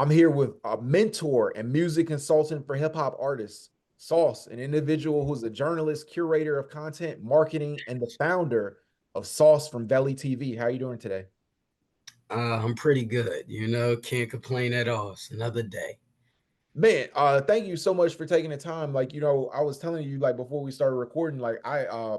I'm here with a mentor and music consultant for hip hop artists, Sauce, an individual who's a journalist, curator of content, marketing, and the founder of Sauce from Veli TV. How are you doing today? I'm pretty good, can't complain at all. It's another day. Man, thank you so much for taking the time. Like, I was telling you like before we started recording, like I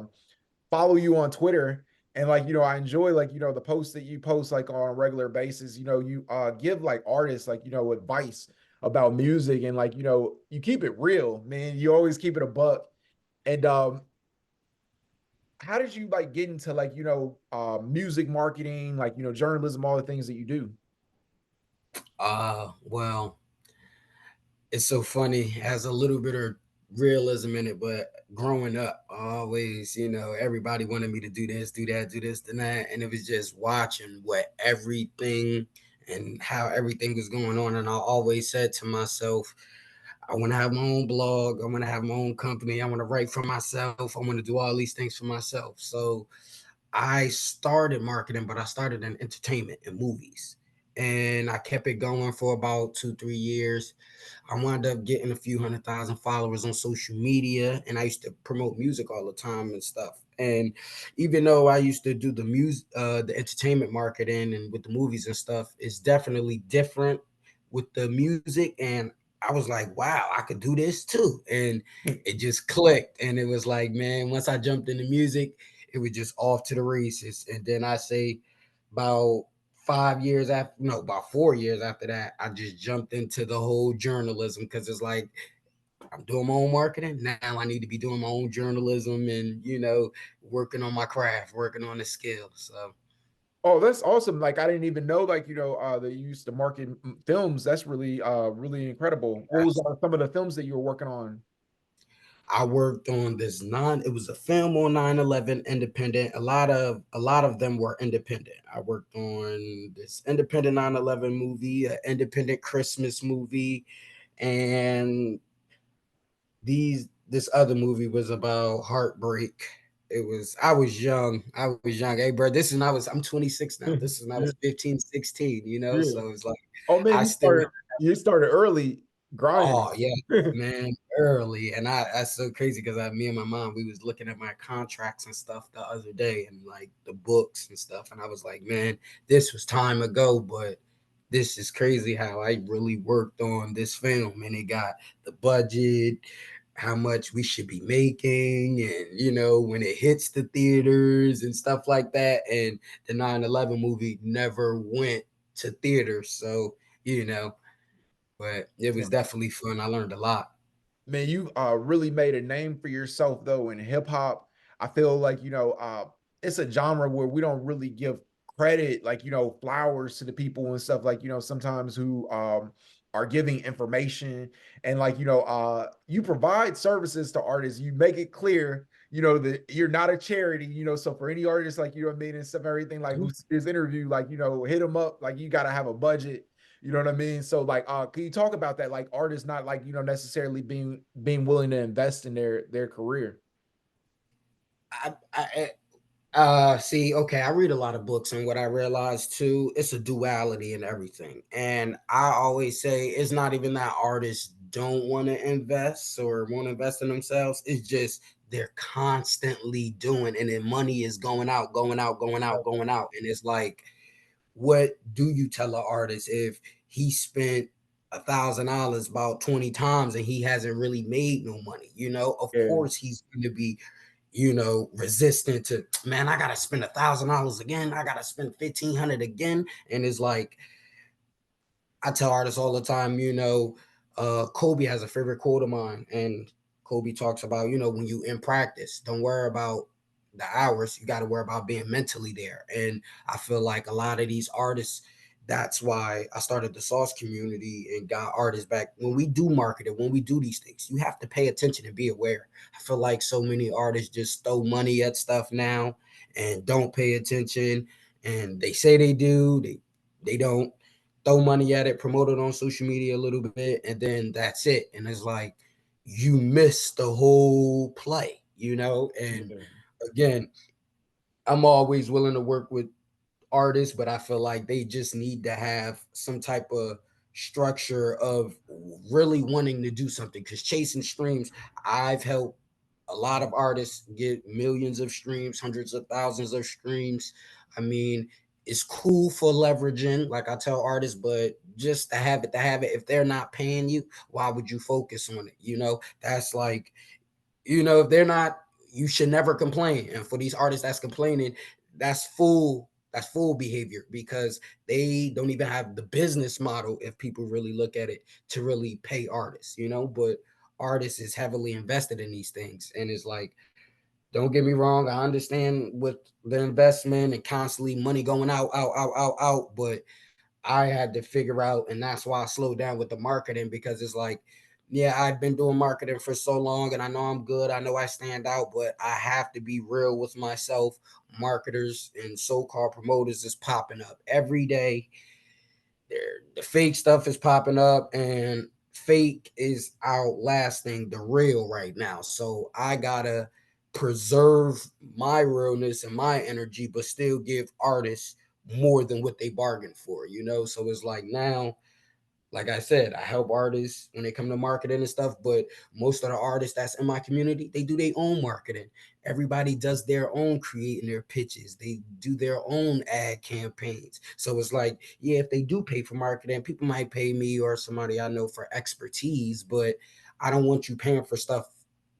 follow you on Twitter and like, I enjoy like, the posts that you post like on a regular basis. You give like artists like, advice about music and like, you keep it real, man. You always keep it a buck. And how did you like get into like, music marketing, like, journalism, all the things that you do? Well, it's so funny, it has a little bit of realism in it, but growing up, always, everybody wanted me to do this, do that, do this, and that. And it was just watching what everything and how everything was going on. And I always said to myself, I want to have my own blog. I want to have my own company. I want to write for myself. I want to do all these things for myself. So I started marketing, but I started in entertainment and movies. And I kept it going for about 2, 3 years. I wound up getting a few 100,000 followers on social media, and I used to promote music all the time and stuff. And even though I used to do the music, the entertainment marketing and with the movies and stuff, it's definitely different with the music. And I was like, wow, I could do this too. And it just clicked. And it was like, man, once I jumped into music, it was just off to the races. And then I say about 5 years after, no, about 4 years after that, I just jumped into the whole journalism because it's like I'm doing my own marketing. Now I need to be doing my own journalism and, working on my craft, working on the skills. So Oh, that's awesome. Like I didn't even know like, that you used to market films. That's really really incredible. What was some of the films that you were working on? I worked on this it was a film on 9/11 independent. A lot of them were independent. I worked on this independent 9/11 movie, an independent Christmas movie, and this other movie was about heartbreak. I was young. I was young. Hey bro, I'm 26 now. This is when I was Yeah, 15, 16, yeah. So it's like Oh man, I still you started early grinding. Oh yeah, man, early, and that's so crazy because me and my mom, we was looking at my contracts and stuff the other day, and like the books and stuff, and I was like, man, this was time ago, but this is crazy how I really worked on this film, and it got the budget, how much we should be making, and when it hits the theaters and stuff like that, and the 9/11 movie never went to theaters, so but it was definitely fun. I learned a lot. Man, you really made a name for yourself though in hip hop. I feel like it's a genre where we don't really give credit, like flowers to the people and stuff like sometimes who are giving information and like you provide services to artists. You make it clear that you're not a charity. So for any artist like what I mean and stuff, everything like Mhm. who's this interview, like hit them up. Like you got to have a budget. You know what I mean? So like can you talk about that? Like artists not like, necessarily being willing to invest in their career. See, okay, I read a lot of books, and what I realized too, it's a duality in everything. And I always say it's not even that artists don't want to invest or want to invest in themselves. It's just they're constantly doing, and then money is going out, going out, going out, going out. And it's like, what do you tell an artist if he spent $1,000 about 20 times and he hasn't really made no money? Of Yeah. course he's going to be resistant to, man, I gotta spend $1,000 again. I gotta spend 1,500 again. And it's like I tell artists all the time, Kobe has a favorite quote of mine, and Kobe talks about, when you in practice, don't worry about the hours. You got to worry about being mentally there. And I feel like a lot of these artists, that's why I started the Sauce community and got artists back. When we do marketing, when we do these things, you have to pay attention and be aware. I feel like so many artists just throw money at stuff now and don't pay attention. And they say they do, they don't throw money at it, promote it on social media a little bit, and then that's it. And it's like you miss the whole play. And Yeah. again, I'm always willing to work with artists, but I feel like they just need to have some type of structure of really wanting to do something, because chasing streams, I've helped a lot of artists get millions of streams, hundreds of thousands of streams. I mean, it's cool for leveraging, like I tell artists, but just to have it, if they're not paying you, why would you focus on it? That's like, if they're not, you should never complain. And for these artists that's complaining, that's full behavior, because they don't even have the business model, if people really look at it, to really pay artists. But artists is heavily invested in these things, and it's like, don't get me wrong, I understand with the investment and constantly money going out, but I had to figure out, and that's why I slowed down with the marketing, because it's like, yeah, I've been doing marketing for so long, and I know I'm good. I know I stand out, but I have to be real with myself. Marketers and so-called promoters is popping up every day. The fake stuff is popping up, and fake is outlasting the real right now. So I gotta preserve my realness and my energy, but still give artists more than what they bargained for. So it's like, now, like I said, I help artists when they come to marketing and stuff, but most of the artists that's in my community, they do their own marketing. Everybody does their own creating their pitches. They do their own ad campaigns. So it's like, yeah, if they do pay for marketing, people might pay me or somebody I know for expertise, but I don't want you paying for stuff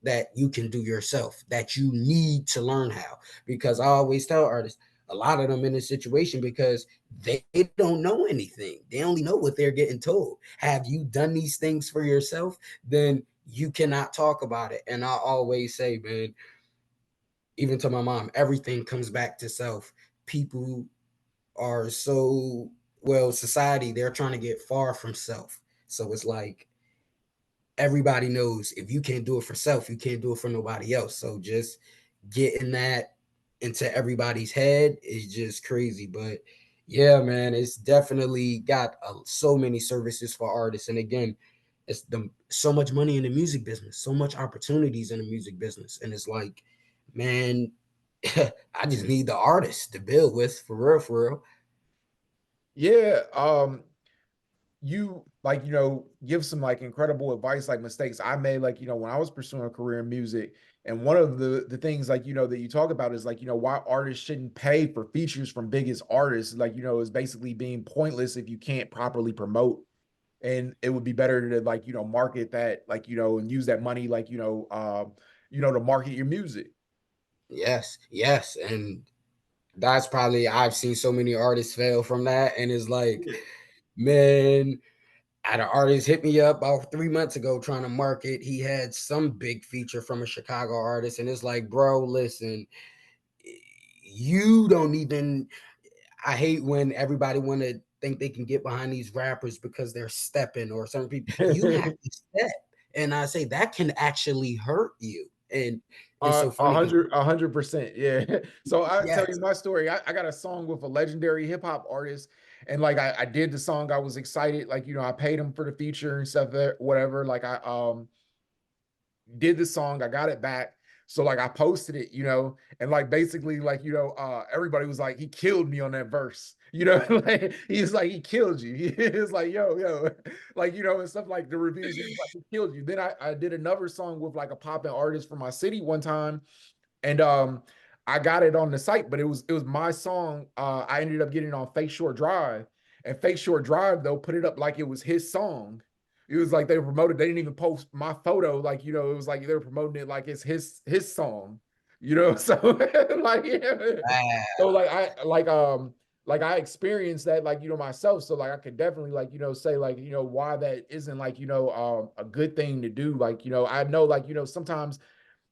that you can do yourself, that you need to learn how. Because I always tell artists, a lot of them in this situation, because they don't know anything. They only know what they're getting told. Have you done these things for yourself? Then you cannot talk about it. And I always say, man, even to my mom, everything comes back to self. People are so, well, society, they're trying to get far from self. So it's like, everybody knows, if you can't do it for self, you can't do it for nobody else. So just getting that into everybody's head is just crazy. But yeah, man, it's definitely got so many services for artists. And again, it's so much money in the music business, so much opportunities in the music business. And it's like, man, I just need the artists to build with, for real, for real. Yeah, you like, give some like incredible advice, like mistakes I made, like, when I was pursuing a career in music. And one of the things, like, that you talk about is like, why artists shouldn't pay for features from biggest artists, like, is basically being pointless if you can't properly promote. And it would be better to like, market that, like, and use that money, like, to market your music. Yes, yes. And that's probably, I've seen so many artists fail from that. And it's like, Yeah. man, I had an artist hit me up about 3 months ago trying to market. He had some big feature from a Chicago artist, and it's like, bro, listen, you don't even. I hate when everybody want to think they can get behind these rappers because they're stepping, or certain people. You have to step, and I say that can actually hurt you. And it's so A funny because, hundred, 100%. Yeah. So I tell you yes, my story. I got a song with a legendary hip hop artist, and like I did the song. I was excited. Like, I paid him for the feature and stuff there, whatever. Like I did the song, I got it back. So like I posted it, and like basically like, everybody was like, he killed me on that verse. Like he's like, he killed you. He was like, yo, like, and stuff like the reviews, he was like, he killed you. Then I did another song with like a popping artist from my city one time, and I got it on the site, but it was my song. I ended up getting it on Fake Short Drive, and Fake Short Drive though put it up like it was his song. It was like they promoted. They didn't even post my photo. Like, it was like they were promoting it like it's his song. So like, yeah. So like like I experienced that, like, myself. So like I could definitely like, say like, why that isn't like, a good thing to do. Like, I know like, sometimes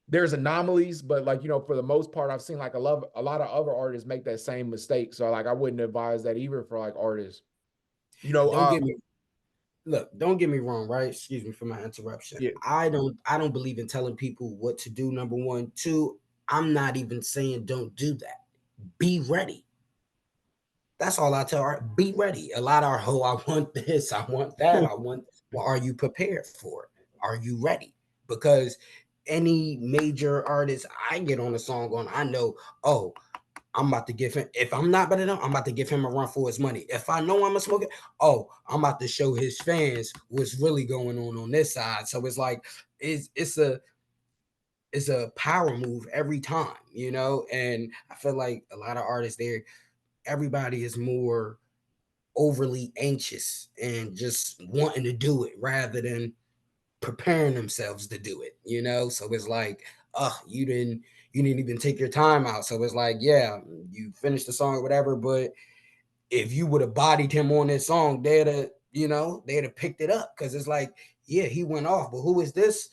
there's anomalies, but like, for the most part, I've seen like a lot of other artists make that same mistake. So like I wouldn't advise that either for like artists. You know, don't uh get me look, don't get me wrong, right? Excuse me for my interruption. yeah. I don't believe in telling people what to do. Number one. Two, I'm not even saying don't do that. Be ready. That's all I tell her. Be ready. A lot are, oh, I want this, I want that, I want. Well, are you prepared for it? Are you ready? Because any major artist I get on a song on, I know, oh, I'm about to give him, if I'm not better than him, I'm about to give him a run for his money. If I know I'm a smoker, oh, I'm about to show his fans what's really going on this side. So it's like it's a it's a power move every time, you know. And I feel like a lot of artists there, everybody is more overly anxious and just wanting to do it rather than preparing themselves to do it, you know. So it's like, you didn't even take your time out. So it's like, yeah, you finished the song or whatever, but if you would have bodied him on this song, they'd have picked it up, because it's like, yeah, he went off, but who is this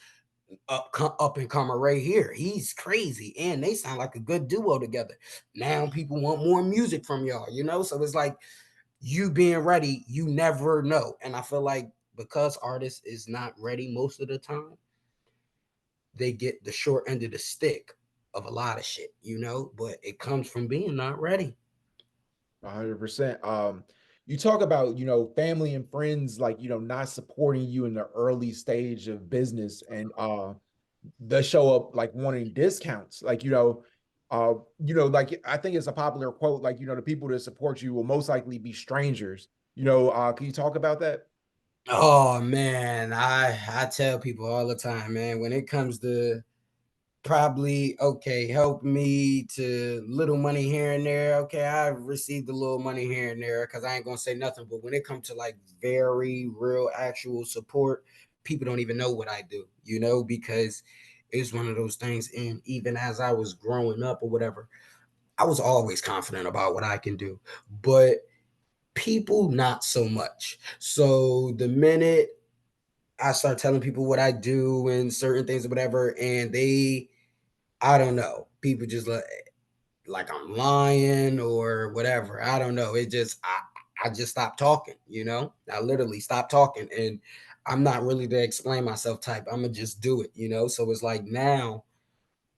up and comer right here? He's crazy, and they sound like a good duo together. Now people want more music from y'all, you know. So it's like, you being ready, you never know. And I feel like because artists is not ready most of the time, they get the short end of the stick of a lot of shit, you know. But it comes from being not ready. 100%. You talk about, family and friends, like, not supporting you in the early stage of business, and they show up like wanting discounts. Like, like I think it's a popular quote, like, the people that support you will most likely be strangers. Can you talk about that? Oh man, I tell people all the time, man, when it comes to probably, okay, help me to little money here and there. Okay, I've received a little money here and there, because I ain't gonna say nothing. But when it comes to like very real actual support, people don't even know what I do, you know, because it's one of those things. And even as I was growing up or whatever, I was always confident about what I can do, but people not so much. So the minute I start telling people what I do and certain things or whatever, and I don't know, people just like I'm lying or whatever. I don't know. I just stopped talking, you know? I literally stopped talking, and I'm not really the explain myself type. I'm gonna just do it, you know? So it's like now,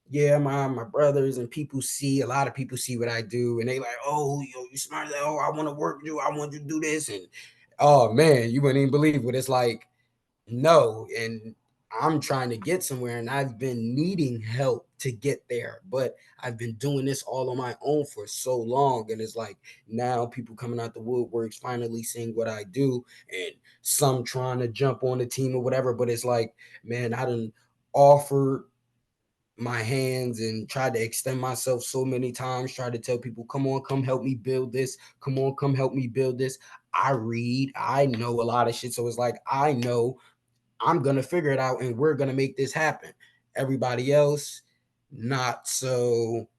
yeah, my brothers and people see, a lot of people see what I do, and they like, oh, yo, you smart. Oh, I want to work with you. I want you to do this. And oh man, you wouldn't even believe what it's like. No, and I'm trying to get somewhere, and I've been needing help to get there, but I've been doing this all on my own for so long. And it's like now people coming out the woodworks finally seeing what I do, and some trying to jump on the team or whatever. But it's like, man, I done offered my hands and tried to extend myself so many times, tried to tell people, come on, come help me build this. Come on, come help me build this. I read, I know a lot of shit. So it's like, I know I'm gonna figure it out, and we're gonna make this happen. Everybody else, not so,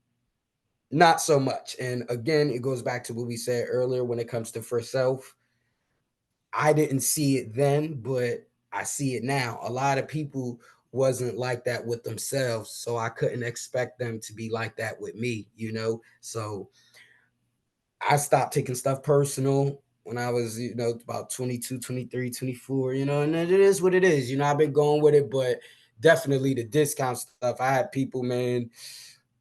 not so much. And again, it goes back to what we said earlier when it comes to for self. I didn't see it then, but I see it now. A lot of people wasn't like that with themselves, so I couldn't expect them to be like that with me, you know. So I stopped taking stuff personal when I was, about 22, 23, 24, and it is what it is. I've been going with it, but definitely the discount stuff. I had people, man,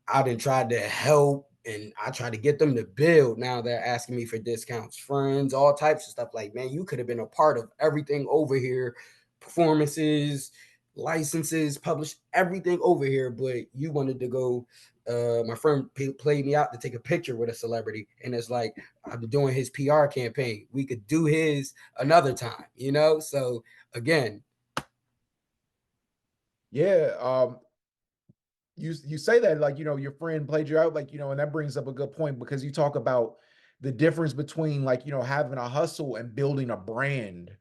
I done tried to help, and I tried to get them to build. Now they're asking me for discounts, friends, all types of stuff. Like, man, you could have been a part of everything over here, performances, licenses, published everything over here, but you wanted to go. My friend played me out to take a picture with a celebrity, and it's like, I'm doing his PR campaign. We could do his another time, you know. So again, Yeah. You say that, like, your friend played you out, like, and that brings up a good point, because you talk about the difference between, like, having a hustle and building a brand.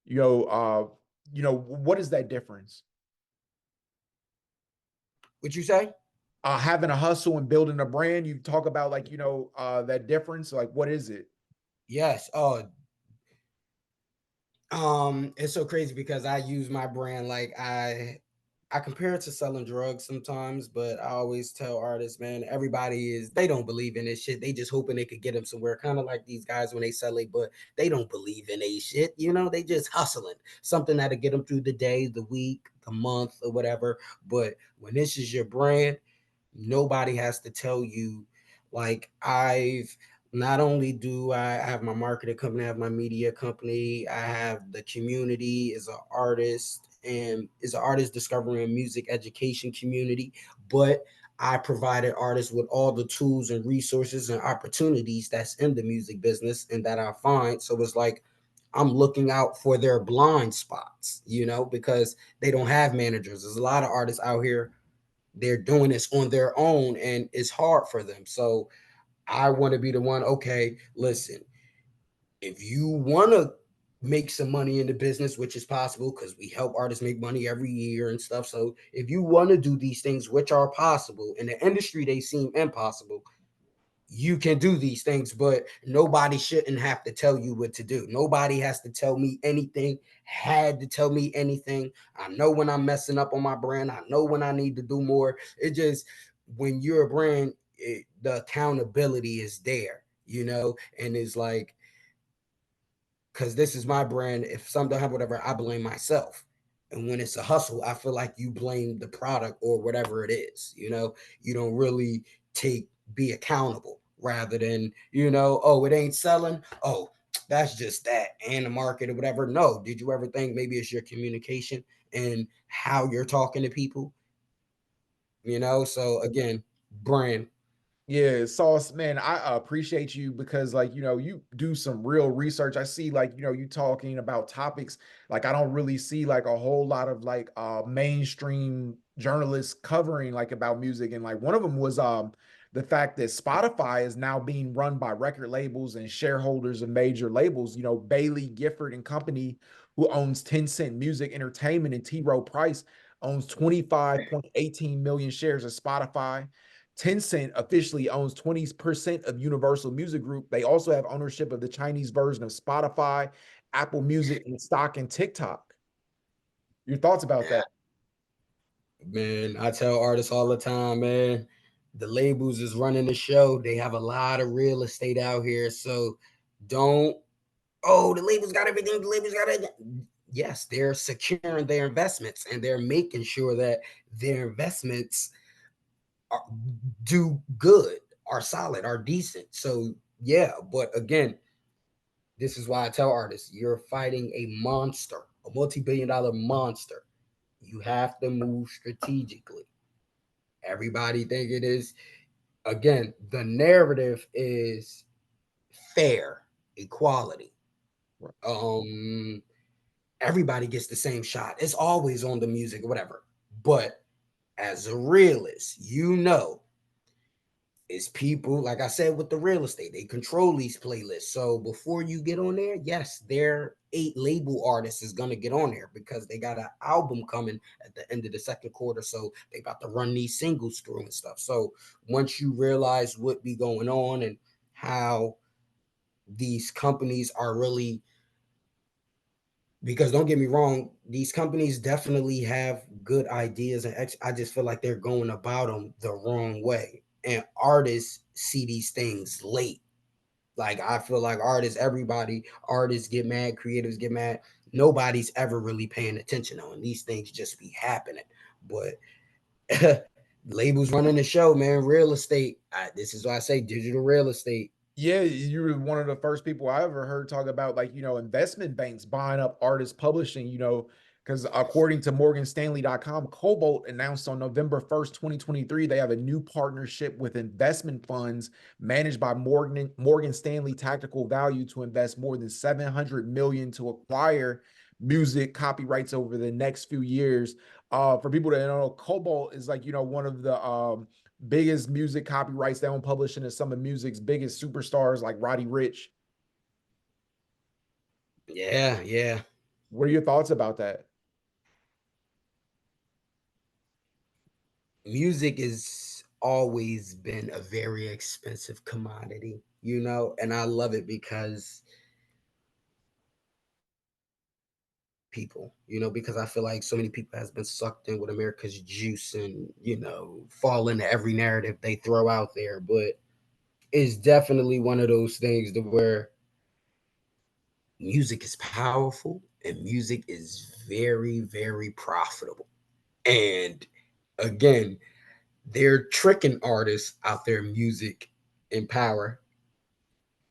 You know, what is that difference? what you say? Having a hustle and building a brand, you talk about, like, that difference, like, what is it? Yes. Oh, it's so crazy because I use my brand like I compare it to selling drugs sometimes, but I always tell artists, man, everybody is, they don't believe in this shit. They just hoping they could get them somewhere. Kind of like these guys when they sell it, but they don't believe in a shit. They just hustling something that'll get them through the day, the week, the month, or whatever. But when this is your brand, nobody has to tell you. Like, I've not only do I have my marketing company, I have my media company, I have the community as an artist, and is an artist discovering music education community, but I provided artists with all the tools and resources and opportunities that's in the music business and that I find. So it's like I'm looking out for their blind spots, because they don't have managers. There's a lot of artists out here, they're doing this on their own and it's hard for them. So I want to be the one, okay, listen, if you want to make some money in the business, which is possible because we help artists make money every year and stuff. So if you want to do these things, which are possible in the industry, they seem impossible. You can do these things, but nobody shouldn't have to tell you what to do. Nobody has to tell me anything, had to tell me anything. I know when I'm messing up on my brand. I know when I need to do more. It just, when you're a brand, the accountability is there, and it's like, because this is my brand. If something don't happen, whatever, I blame myself. And when it's a hustle, I feel like you blame the product or whatever it is. You don't really take be accountable rather than, oh, it ain't selling. Oh, that's just that and the market or whatever. No, did you ever think maybe it's your communication and how you're talking to people? So again, brand. Yeah, Sauce, man, I appreciate you because, like, you do some real research. I see, like, you talking about topics like I don't really see like a whole lot of like mainstream journalists covering like about music. And like one of them was the fact that Spotify is now being run by record labels and shareholders of major labels. Bailey Gifford and Company, who owns Tencent Music Entertainment, and T. Rowe Price owns 25.18 million shares of Spotify. Tencent officially owns 20% of Universal Music Group. They also have ownership of the Chinese version of Spotify, Apple Music, and stock in TikTok. Your thoughts about that? Man, I tell artists all the time, man, the labels is running the show. They have a lot of real estate out here. So don't, oh, the labels got everything. The labels got it. Yes, they're securing their investments and they're making sure that their investments are, do good, are solid, are decent. So, yeah, but again, this is why I tell artists you're fighting a monster, a multi billion-dollar monster. You have to move strategically. Everybody think it is. Again, the narrative is fair, equality. Right. Um, Everybody gets the same shot. It's always on the music, whatever. But as a realist, it's people, like I said with the real estate, they control these playlists. So before you get on there, yes, their 8 label artists is gonna get on there because they got an album coming at the end of the second quarter. So they about to run these singles through and stuff. So once you realize what be going on and how these companies are really, because don't get me wrong, these companies definitely have good ideas and I just feel like they're going about them the wrong way. And artists see these things late. Like I feel like artists get mad, creatives get mad. Nobody's ever really paying attention on these things just be happening. But labels running the show, man. Real estate. This is why I say digital real estate. Yeah, you were one of the first people I ever heard talk about like, investment banks buying up artist publishing, because according to MorganStanley.com, Cobalt announced on November 1st, 2023, they have a new partnership with investment funds managed by Morgan Stanley Tactical Value to invest more than 700 million to acquire music copyrights over the next few years. For people that don't know, Cobalt is like, one of the biggest music copyrights they own publishing is some of music's biggest superstars like Roddy Rich. Yeah, yeah. What are your thoughts about that? Music has always been a very expensive commodity, and I love it because people, because I feel like so many people has been sucked in with America's juice and, fall into every narrative they throw out there. But it's definitely one of those things to where music is powerful and music is very, very profitable. And again, they're tricking artists out there music and power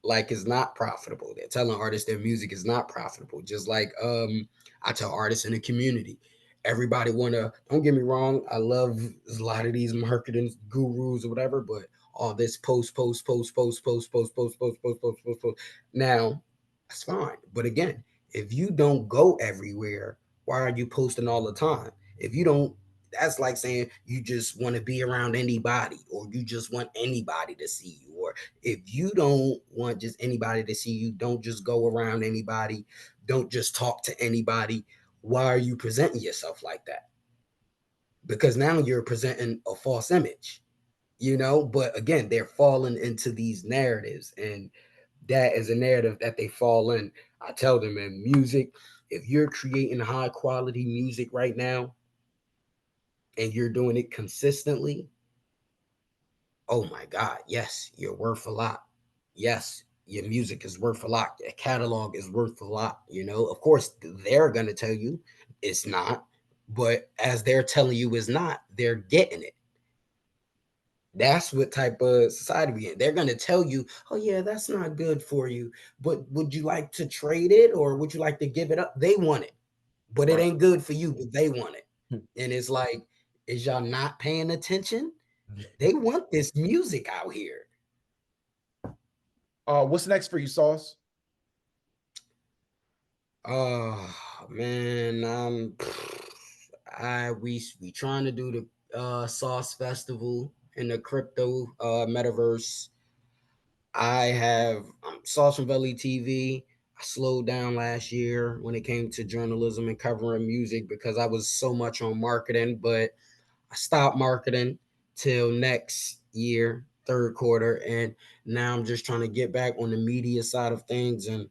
like it's not profitable. They're telling artists their music is not profitable. Just like I tell artists in the community, Everybody wanna, don't get me wrong, I love a lot of these marketing gurus or whatever, but all this post. Now, that's fine. But again, if you don't go everywhere, why are you posting all the time? If you don't, that's like saying you just want to be around anybody, or you just want anybody to see you. Or if you don't want just anybody to see you, don't just go around anybody, don't just talk to anybody. Why are you presenting yourself like that? Because now you're presenting a false image, you know. But again, they're falling into these narratives, and that is a narrative that they fall in. I tell them, in music, if you're creating high quality music right now and you're doing it consistently, oh my God, yes, you're worth a lot. Yes, your music is worth a lot. Your catalog is worth a lot. You know, of course, they're going to tell you it's not, but as they're telling you it's not, they're getting it. That's what type of society we in. They're going to tell you, oh, yeah, that's not good for you. But would you like to trade it, or would you like to give it up? They want it, but it Right. ain't good for you, but they want it. And it's like, is y'all not paying attention? They want this music out here. What's next for you, Sauce? Oh man, we trying to do the Sauce Festival in the crypto metaverse. I have Sauce from Veli TV. I slowed down last year when it came to journalism and covering music because I was so much on marketing, but I stopped marketing till next year, third quarter, and now I'm just trying to get back on the media side of things. And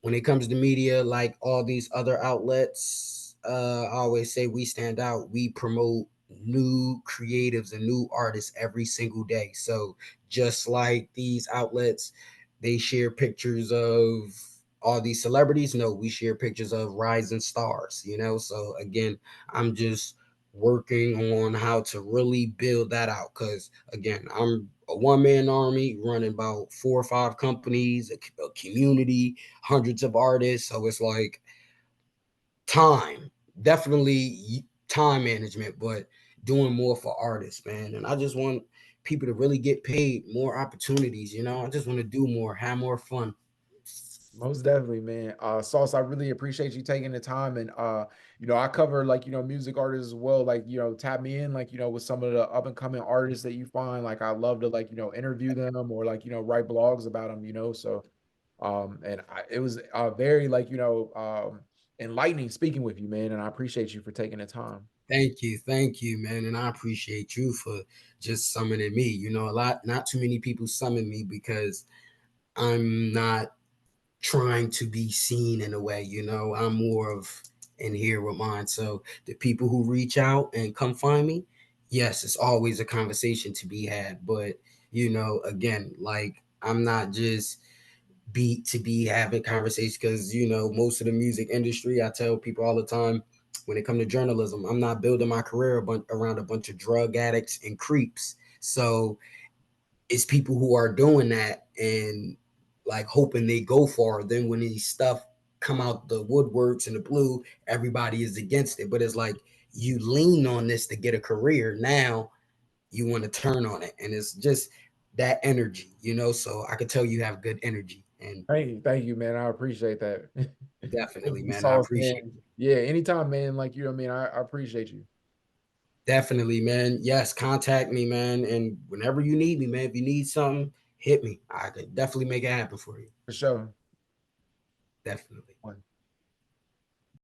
when it comes to media, like all these other outlets, I always say we stand out. We promote new creatives and new artists every single day. So just like these outlets, they share pictures of all these celebrities. No, we share pictures of rising stars, you know? So again, I'm just working on how to really build that out. Cause again, I'm a one man army running about 4 or 5 companies, a community, hundreds of artists. So it's like time, definitely time management, but doing more for artists, man. And I just want people to really get paid, more opportunities. You know, I just want to do more, have more fun. Most definitely, man. Sauce, I really appreciate you taking the time and I cover like, music artists as well. Like, tap me in, like, with some of the up and coming artists that you find. Like I love to like, interview them or like, write blogs about them. So it was very like, enlightening speaking with you, man. And I appreciate you for taking the time. Thank you, man, and I appreciate you for just summoning me. You know, a lot, not too many people summon me because I'm not trying to be seen in a way, you know. I'm more of in here with mine. So the people who reach out and come find me, yes, it's always a conversation to be had. But you know, again, like I'm not just beat to be having conversations because you know most of the music industry. I tell people all the time when it comes to journalism, I'm not building my career around a bunch of drug addicts and creeps. So it's people who are doing that and like hoping they go far. Then when these stuff come out the woodworks and the blue, everybody is against it. But it's like you lean on this to get a career. Now you want to turn on it, and it's just that energy, you know. So I could tell you have good energy, and Thank you, man. I appreciate that. Thank definitely, you, man, I Sauce, appreciate man. you. Yeah, anytime, man. Like, I appreciate you Definitely, man. Yes, contact me, man, and whenever you need me, man. If you need something, hit me. I could definitely make it happen for you. for sure. Definitely.